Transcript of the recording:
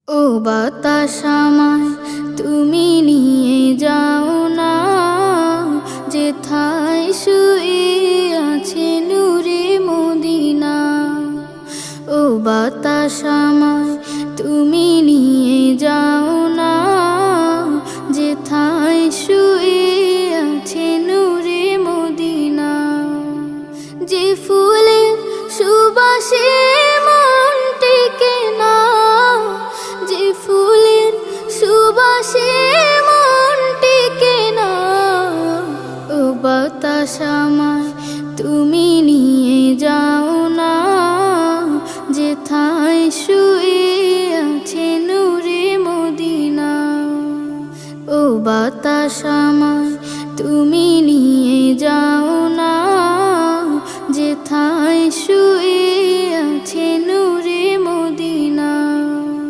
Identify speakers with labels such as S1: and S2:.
S1: ও বাতাস আমায় তুমি নিয়ে যাও না, যেথায় শুয়ে আছে নূরে মদিনা। ও বাতাস আমায় তুমি নিয়ে যাও না, যেথায় শুয়ে আছে নূরে মদিনা। যে ফুলের সুবাসে মন টেকে না, যে ফুলের সুবাসে মন টেকে না। ও বাতাস আমায় তুমি নিয়ে যাও না, যেথায় শুয়ে আছে নূরে মদিনা। ও বাতাস আমায় তুমি